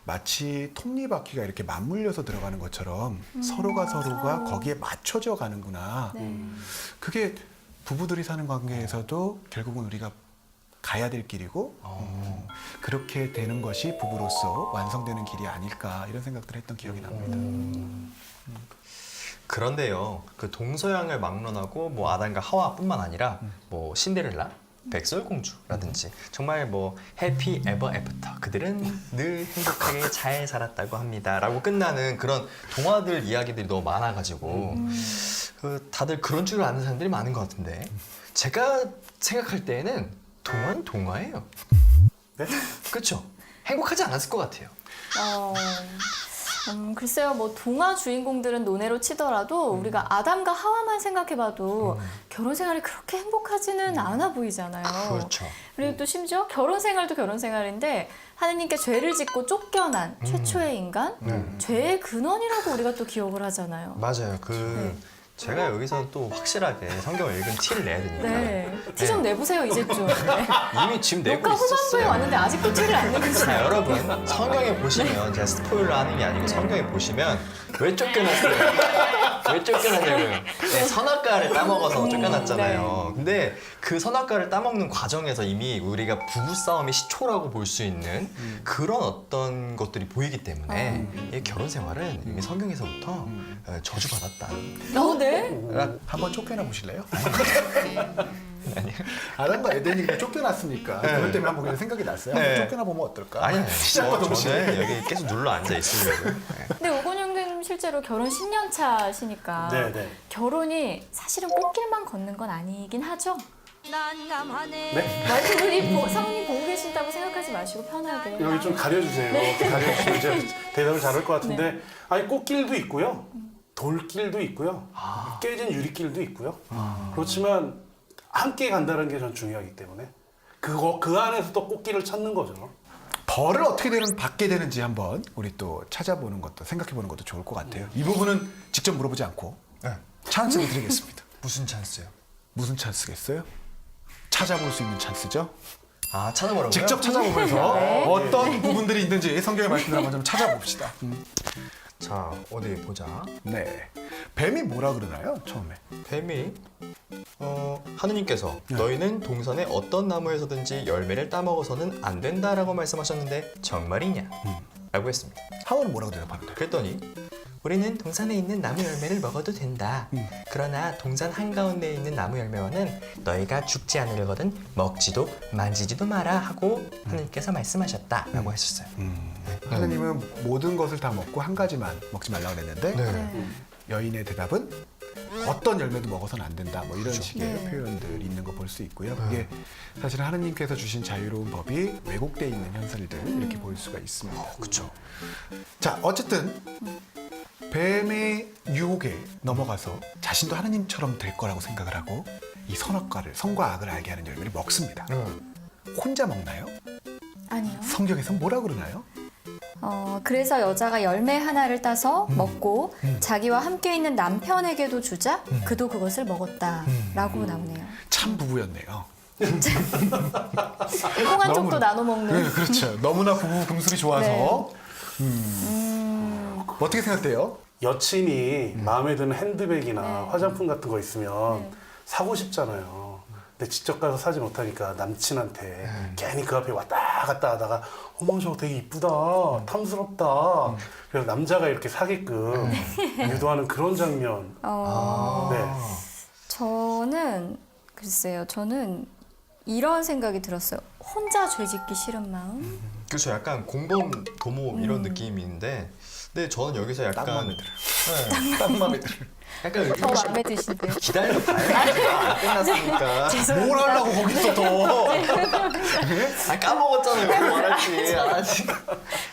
마치 톱니바퀴가 이렇게 맞물려서 들어가는 것처럼 서로가 거기에 맞춰져 가는구나. 그게 부부들이 사는 관계에서도 결국은 우리가 가야 될 길이고 그렇게 되는 것이 부부로서 완성되는 길이 아닐까 이런 생각들을 했던 기억이 납니다. 그런데요, 그 동서양을 막론하고 뭐 아담과 하와뿐만 아니라 뭐 신데렐라, 백설공주라든지 정말 뭐 해피 에버 애프터 그들은 늘 행복하게 잘 살았다고 합니다라고 끝나는 그런 동화들 이야기들이 너무 많아가지고 그 다들 그런 줄 아는 사람들이 많은 것 같은데 제가 생각할 때에는 동화는 동화예요. 네? 그렇죠? 행복하지 않았을 것 같아요. 글쎄요, 뭐 동화 주인공들은 논외로 치더라도 우리가 아담과 하와만 생각해봐도 결혼 생활이 그렇게 행복하지는 않아 보이잖아요. 그렇죠. 그리고 또 심지어 결혼 생활도 결혼 생활인데 하느님께 죄를 짓고 쫓겨난 최초의 인간, 죄의 근원이라고 우리가 또 기억을 하잖아요. 맞아요. 제가 여기서 또 확실하게 성경을 읽은 티를 내야 되니까. 네, 티 좀 내보세요 이제 좀. 네. 이미 지금 내고 녹화 있었어요. 후반부에 왔는데 아직도 티를 안 내고 자, 있어요. 여러분 성경에 보시면 제가 스포일러 하는 게 아니고 성경에 보시면 왜 쫓겨났어요? 왜 쫓겨났냐고요? 네, 선악과를 따먹어서 쫓겨났잖아요. 근데 그 선악과를 따먹는 과정에서 이미 우리가 부부싸움의 시초라고 볼 수 있는 그런 어떤 것들이 보이기 때문에 이 결혼 생활은 이미 성경에서부터 저주받았다. 네? 한번 쫓겨나 보실래요? 아담과 에덴이 쫓겨났으니까 그것 때문에 한번 그냥 생각이 났어요. 한번 쫓겨나 보면 어떨까? 아니, 시작과 동시에 저는 여기 계속 눌러 앉아 있으려고요. 근데 오건영님 실제로 결혼 10년 차시니까 네. 결혼이 사실은 꽃길만 걷는 건 아니긴 하죠? 네? 와이프분이 사모님 보고 계신다고 생각하지 마시고 편하게. 여기 좀 가려주세요. 가려주시면 제가 대답을 잘할 것 같은데 아니 꽃길도 있고요. 돌길도 있고요. 깨진 유리길도 있고요. 그렇지만 함께 간다는 게 전 중요하기 때문에 그 안에서 또 꽃길을 찾는 거죠. 벌을 어떻게 받게 되는지 한번 우리 또 찾아보는 것도 생각해보는 것도 좋을 것 같아요. 이 부분은 직접 물어보지 않고 찬스를 드리겠습니다. 무슨 찬스요? 무슨 찬스겠어요? 찾아볼 수 있는 찬스죠? 아, 찾아보라고요? 직접 찾아보면서 네. 어떤 부분들이 있는지 성경의 말씀을 한번 좀 찾아봅시다. 자, 어디 보자. 네. 뱀이 뭐라 그러나요? 처음에. 뱀이 하느님께서 너희는 동산의 어떤 나무에서든지 열매를 따먹어서는 안 된다라고 말씀하셨는데 정말이냐? 라고 했습니다. 하와는 뭐라고 대답하는데? 그랬더니 우리는 동산에 있는 나무 열매를 먹어도 된다. 그러나 동산 한가운데에 있는 나무 열매와는 너희가 죽지 않으려거든 먹지도 만지지도 마라 하고 하느님께서 말씀하셨다라고 하셨어요. 하느님은 모든 것을 다 먹고 한 가지만 먹지 말라고 그랬는데 여인의 대답은 어떤 열매도 먹어서는 안 된다. 뭐 이런 식의 표현들이 있는 거 볼 수 있고요. 그게 사실 하느님께서 주신 자유로운 법이 왜곡되어 있는 현실들 이렇게 볼 수가 있습니다. 그렇죠. 자, 어쨌든 뱀의 유혹에 넘어가서 자신도 하느님처럼 될 거라고 생각을 하고 이 선과 악을 알게 하는 열매를 먹습니다. 혼자 먹나요? 아니요. 성경에서 뭐라 그러나요? 그래서 여자가 열매 하나를 따서 먹고 자기와 함께 있는 남편에게도 주자 그도 그것을 먹었다라고 나오네요. 참 부부였네요. 홍한 쪽도 나눠 먹는. 네, 그렇죠. 너무나 부부 금술이 좋아서. 어떻게 생각돼요? 여친이 마음에 드는 핸드백이나 화장품 같은 거 있으면 사고 싶잖아요. 근데 직접 가서 사지 못하니까 남친한테 괜히 그 앞에 왔다 갔다 하다가 어머 저거 되게 이쁘다 탐스럽다 그래서 남자가 이렇게 사게끔 유도하는 그런 장면. 네. 저는 글쎄요. 저는 이런 생각이 들었어요. 혼자 죄짓기 싫은 마음. 그렇죠. 약간 공범 도모 이런 느낌인데, 근데 저는 여기서 약간 딱 마음에 들어요. 약간 더 마음에 드시는데요? 기다려 봐야죠. 안 끝났으니까. 뭘 하려고 거기서 더. 아, 까먹었잖아요. 뭐 말할지 안 하지.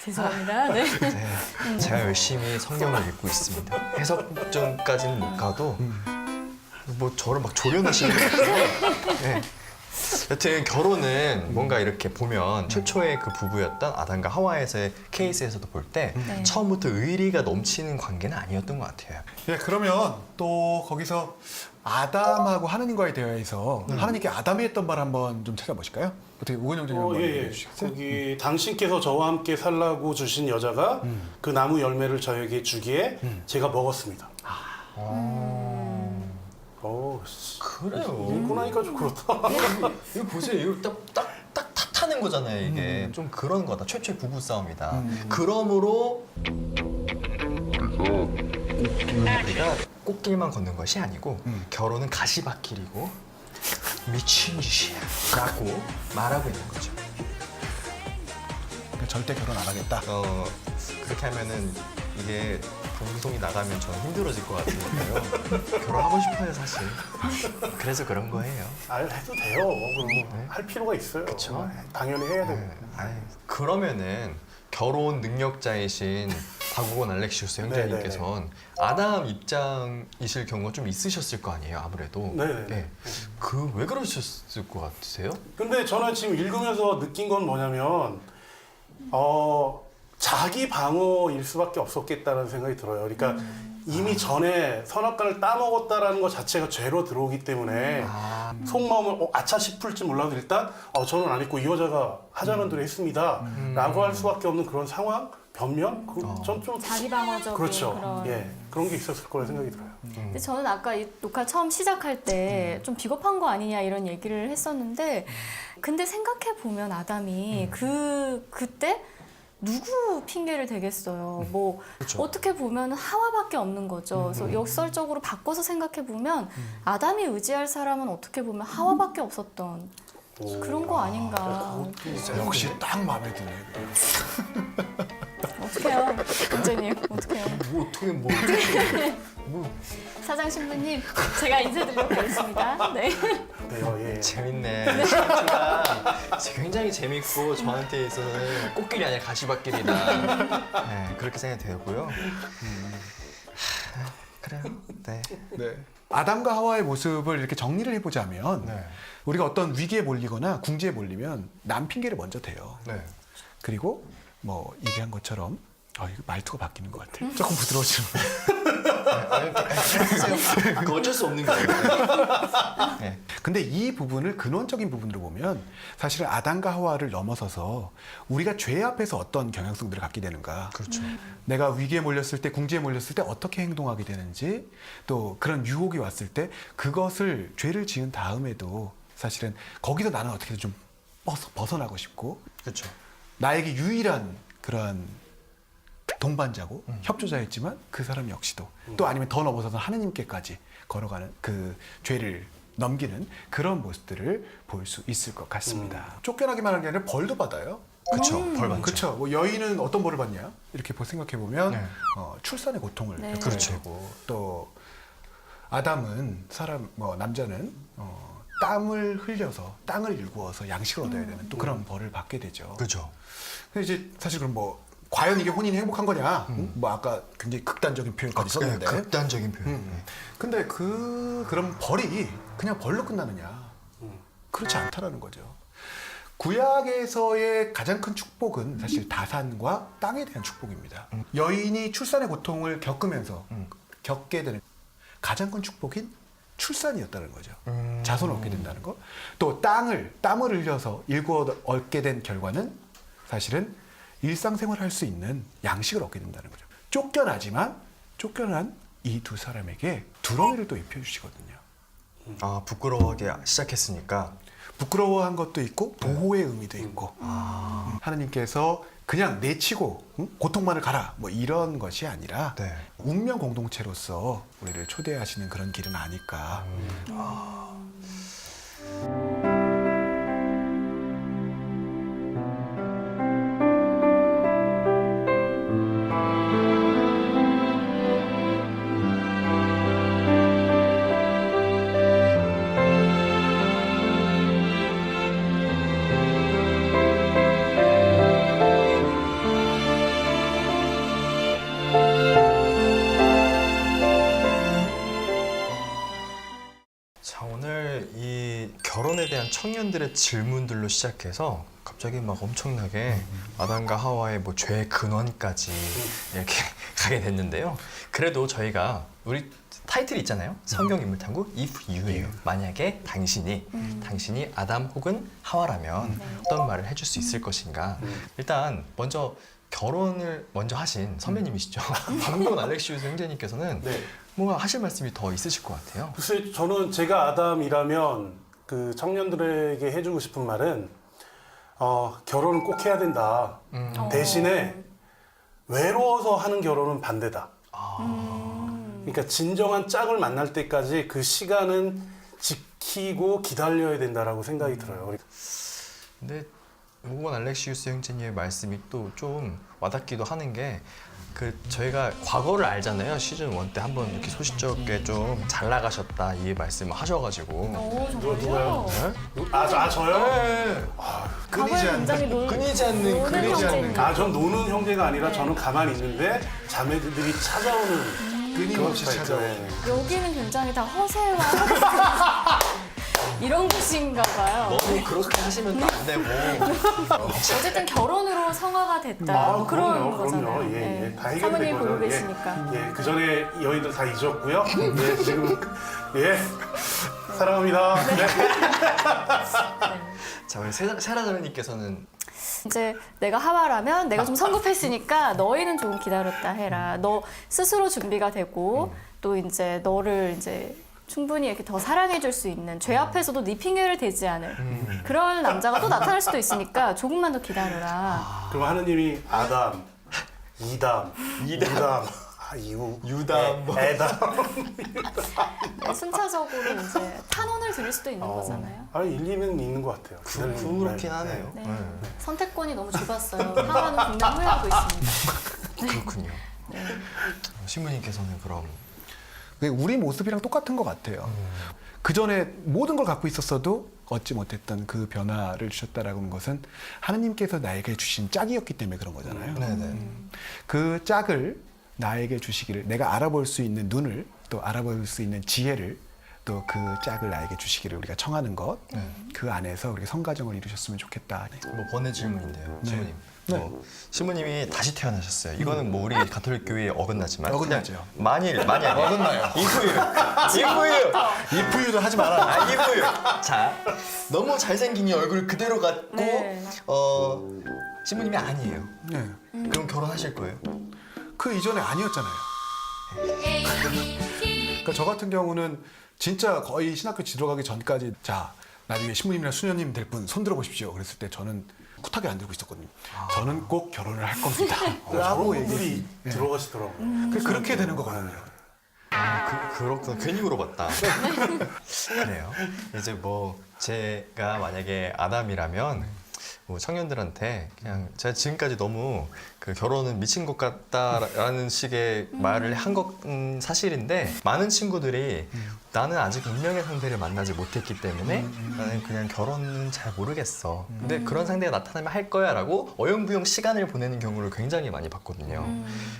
죄송합니다. 네. 네, 제가 열심히 성경을 읽고 있습니다. 해석전까지는 못 가도 뭐 저를 막 조련하시는 거예요. 네. 여튼 결혼은 뭔가 이렇게 보면 최초의 그 부부였던 아담과 하와에서의 케이스에서도 볼 때 처음부터 의리가 넘치는 관계는 아니었던 것 같아요. 예, 그러면 또 거기서 아담하고 하느님과의 대화에서 하느님께 아담이 했던 말 한번 좀 찾아보실까요? 어떻게 우건영 장님 한번 예. 해주시겠어요? 거기 당신께서 저와 함께 살라고 주신 여자가 그 나무 열매를 저에게 주기에 제가 먹었습니다. 그래요. 읽고 나니까 좀 그렇다. 이거 보세요. 이거 딱 탓하는 거잖아요. 이게 좀 그런 거다. 최초의 부부 싸움이다. 그러므로 우리가 꽃길만 걷는 것이 아니고 결혼은 가시밭길이고 미친 짓이야 라고 말하고 있는 거죠. 그러니까 절대 결혼 안 하겠다. 그렇게 하면은 이게 방송이 나가면 저는 힘들어질 것 같으니까요. 결혼하고 싶어요, 사실. 그래서 그런 거예요. 해도 돼요. 그럼 할 필요가 있어요. 그쵸? 당연히 해야 되고. 그러면은 결혼 능력자이신 박우건 알렉시우스 형제님께서는 아담 입장이실 경우가 좀 있으셨을 거 아니에요, 아무래도. 네네. 그 왜 그러셨을 것 같으세요? 근데 저는 지금 읽으면서 느낀 건 뭐냐면 자기 방어일 수밖에 없었겠다는 생각이 들어요. 그러니까 이미 전에 선악과를 따먹었다라는 것 자체가 죄로 들어오기 때문에 속마음을 아차 싶을지 몰라도 일단 저는 안 했고 이 여자가 하자는 대로 했습니다 라고 할 수밖에 없는 그런 상황, 변명? 전 좀 자기 방어적인 그렇죠. 그런. 예, 그런 게 있었을 거라 생각이 들어요. 근데 저는 아까 이 녹화 처음 시작할 때 좀 비겁한 거 아니냐 이런 얘기를 했었는데 근데 생각해 보면 아담이 그때 누구 핑계를 대겠어요. 뭐 그렇죠. 어떻게 보면 하와밖에 없는 거죠. 그래서 역설적으로 바꿔서 생각해 보면 아담이 의지할 사람은 어떻게 보면 하와밖에 없었던 그런 거 아닌가. 역시 딱 마음에 드네. 어떡해요, 원장님. 어떡해요. 사장 신부님, 제가 인사드리도록 하겠습니다. 네. 재밌네. 시리즈가 굉장히 재밌고 저한테 있어서는 꽃길이 아니라 가시밭길이다. 네, 그렇게 생각이 되고요. 그래요. 네. 네. 아담과 하와의 모습을 이렇게 정리를 해보자면 네. 우리가 어떤 위기에 몰리거나 궁지에 몰리면 남 핑계를 먼저 대요. 네. 그리고 뭐 얘기한 것처럼 이거 말투가 바뀌는 것 같아요. 조금 부드러워지는. 그거 어쩔 수 없는 거예요. 네. 근데 이 부분을 근원적인 부분으로 보면 사실은 아담과 하와를 넘어서서 우리가 죄 앞에서 어떤 경향성들을 갖게 되는가. 그렇죠. 내가 위기에 몰렸을 때, 궁지에 몰렸을 때 어떻게 행동하게 되는지, 또 그런 유혹이 왔을 때 그것을 죄를 지은 다음에도 사실은 거기서 나는 어떻게든 좀 벗어나고 싶고, 그렇죠. 나에게 유일한 그런 동반자고 협조자였지만 그 사람 역시도 또 아니면 더 넘어서서 하느님께까지 걸어가는 그 죄를 넘기는 그런 모습들을 볼 수 있을 것 같습니다. 쫓겨나기만 하는 게 아니라 벌도 받아요. 그렇죠. 벌 받죠. 그렇죠. 뭐 여인은 어떤 벌을 받냐? 이렇게 생각해 보면 네. 출산의 고통을 네. 겪게 그렇죠. 되고, 또 아담은 남자는 땀을 흘려서 땅을 일구어서 양식을 얻어야 되는 또 그런 벌을 받게 되죠. 그렇죠. 근데 이제 사실 그럼 뭐 과연 이게 혼인이 행복한 거냐? 뭐 아까 굉장히 극단적인 표현까지 썼는데. 극단적인 표현. 근데 그런 벌이 그냥 벌로 끝나느냐? 그렇지 않다라는 거죠. 구약에서의 가장 큰 축복은 사실 다산과 땅에 대한 축복입니다. 여인이 출산의 고통을 겪으면서 겪게 되는 가장 큰 축복인 출산이었다는 거죠. 자손을 얻게 된다는 거. 또 땀을 흘려서 일구어 얻게 된 결과는 사실은 일상생활을 할 수 있는 양식을 얻게 된다는 거죠. 쫓겨난 이 두 사람에게 두렁이를 또 입혀주시거든요. 아, 부끄러워하게 시작했으니까. 부끄러워한 것도 있고 보호의 의미도 있고, 하나님께서 그냥 내치고 고통만을 가라 뭐 이런 것이 아니라 네. 운명 공동체로서 우리를 초대하시는 그런 길은 아닐까. 자, 오늘 이 결혼에 대한 청년들의 질문들로 시작해서 갑자기 막 엄청나게 아담과 하와의 뭐 죄의 근원까지 이렇게 가게 됐는데요. 그래도 저희가 우리 타이틀이 있잖아요. 성경 인물 탐구 if you예요. 만약에 당신이 아담 혹은 하와라면 어떤 말을 해줄 수 있을 것인가. 일단 먼저 결혼을 먼저 하신 선배님이시죠. 박명훈 알렉시우스 형제님께서는 네. 뭔가 하실 말씀이 더 있으실 것 같아요. 글쎄, 저는 제가 아담이라면 그 청년들에게 해주고 싶은 말은 결혼은 꼭 해야 된다. 대신에 외로워서 하는 결혼은 반대다. 그러니까 진정한 짝을 만날 때까지 그 시간은 지키고 기다려야 된다라고 생각이 들어요. 근데 박명훈 알렉시우스 형제님의 말씀이 또 좀 와닿기도 하는 게 저희가 과거를 알잖아요. 시즌 1 때 한번 이렇게 소식적에 좀 잘 나가셨다 이 말씀을 하셔가지고. 누가요? 네? 저요? 네. 끊이지 않는. 전 노는 형제가 아니라 저는 가만히 있는데 자매들이 찾아오는 끊임없이 그런 찾아오는. 여기는 굉장히 다 허세와 이런 곳인가 봐요. 너무 그렇게 하시면 또 안 되고. 어쨌든 결혼으로 성화가 됐다. 뭐 그런 거잖아요. 그럼요. 네. 다 해결된 사모님 거죠. 보고 계시니까. 그 전에 여인들 다 잊었고요. 지금 사랑합니다. 네. 자, 우리 세라자매님께서는 이제 내가 하와라면 내가 좀 성급했으니까 너희는 조금 기다렸다 해라. 너 스스로 준비가 되고 또 이제 너를 이제 충분히 이렇게 더 사랑해줄 수 있는 죄 앞에서도 네 핑계를 대지 않을 그런 남자가 또 나타날 수도 있으니까 조금만 더 기다려라. 그럼 하느님이 아담, 이담, 유담, 애담. 네, 순차적으로 이제 탄원을 드릴 수도 있는 거잖아요. 일리는 있는 것 같아요. 그렇긴 하네요. 네. 선택권이 너무 좁았어요. 하와는 분명 후회하고 있습니다. 그렇군요. 네. 신부님께서는 그럼 우리 모습이랑 똑같은 것 같아요. 그 전에 모든 걸 갖고 있었어도 얻지 못했던 그 변화를 주셨다라는 것은 하느님께서 나에게 주신 짝이었기 때문에 그런 거잖아요. 네네. 그 짝을 나에게 주시기를, 내가 알아볼 수 있는 눈을 또 알아볼 수 있는 지혜를 또 그 짝을 나에게 주시기를 우리가 청하는 것, 그 안에서 우리가 성가정을 이루셨으면 좋겠다. 뭐 번외 질문인데요, 네. 신부님. 네. 신부님이 다시 태어나셨어요. 이거는 뭐 우리 가톨릭 교회에 어긋나지만 어긋나죠. 그냥 만약에 어긋나요. 이프유도 하지 마라. 이프유. 자, 너무 잘생긴 이 얼굴 그대로 갖고 네. 신부님이 아니에요. 네. 그럼 결혼하실 거예요? 그 이전에 아니었잖아요. 그러니까 저 같은 경우는 진짜 거의 신학교 들어가기 전까지 자 나중에 신부님이나 수녀님 될 분 손 들어보십시오. 그랬을 때 저는 쿨하게 안 들고 있었거든요. 저는 꼭 결혼을 할 겁니다. 라고 분들이 들어가시더라고요. 그렇게 되는 거거든요. 그렇구나. 괜히 물어봤다. 그래요. 이제 뭐 제가 만약에 아담이라면 뭐 청년들한테 그냥 제가 지금까지 너무 그 결혼은 미친 것 같다라는 식의 말을 한 건 사실인데 많은 친구들이 나는 아직 운명의 상대를 만나지 못했기 때문에 나는 그냥 결혼은 잘 모르겠어. 근데 그런 상대가 나타나면 할 거야 라고 어영부영 시간을 보내는 경우를 굉장히 많이 봤거든요.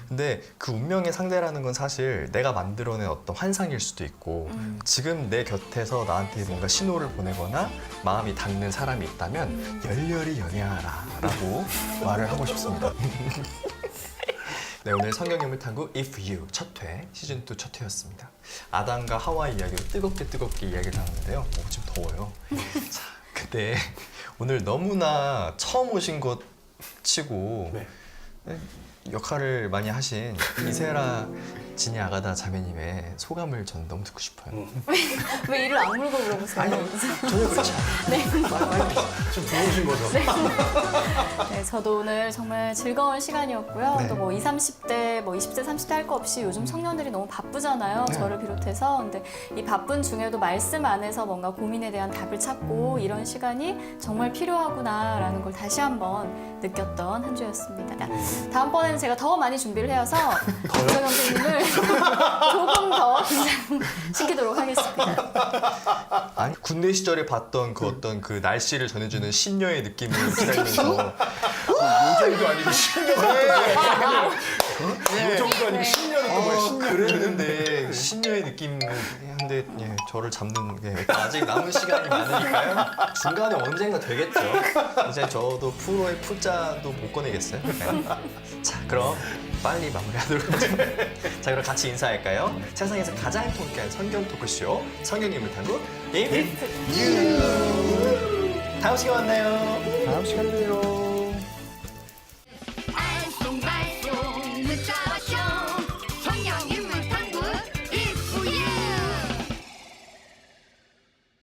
근데 그 운명의 상대라는 건 사실 내가 만들어낸 어떤 환상일 수도 있고 지금 내 곁에서 나한테 뭔가 신호를 보내거나 마음이 닿는 사람이 있다면 열렬히 연애하라 라고 말을 하고 싶습니다. 네, 오늘 성경의 탐구 If You 첫 회, 시즌2 첫 회였습니다. 아담과 하와 이야기로 뜨겁게 이야기를 하는데요. 지금 더워요. 자, 근데 오늘 너무나 처음 오신 것 치고 역할을 많이 하신 이세라 지니 아가다 자매님의 소감을 전 너무 듣고 싶어요. 왜 이를 악물고 물어보세요? 전혀 그렇지 않아요. 네. 좀 부러우신 거죠? 네, 저도 오늘 정말 즐거운 시간이었고요. 네. 또 뭐 20, 30대, 뭐 20대, 30대 할 거 없이 요즘 청년들이 너무 바쁘잖아요. 저를 비롯해서. 근데 이 바쁜 중에도 말씀 안에서 뭔가 고민에 대한 답을 찾고 이런 시간이 정말 필요하구나라는 걸 다시 한번 느꼈던 한 주였습니다. 다음번에는 제가 더 많이 준비를 해서 김정영 선생님을 조금 더 긴장시키도록 하겠습니다. 아니 군대 시절에 봤던 그 어떤 그 날씨를 전해주는 신녀의 느낌을 기다리면서 요정도 아니고 요정도 아니고 신녀는 또 뭐야? 신녀. 그랬는데 신녀의 느낌인데 예, 저를 잡는 게 아직 남은 시간이 많으니까요. 중간에 언젠가 되겠죠. 이제 저도 프로의 푸자도 못 꺼내겠어요. 네. 자, 그럼 빨리 마무리하도록 하죠. 자, 그럼 같이 인사할까요? 세상에서 가장 통쾌한 성경 토크쇼 성경의 물탐구 If You. 다음 시간에 만나요. 다음 시간에 봬요.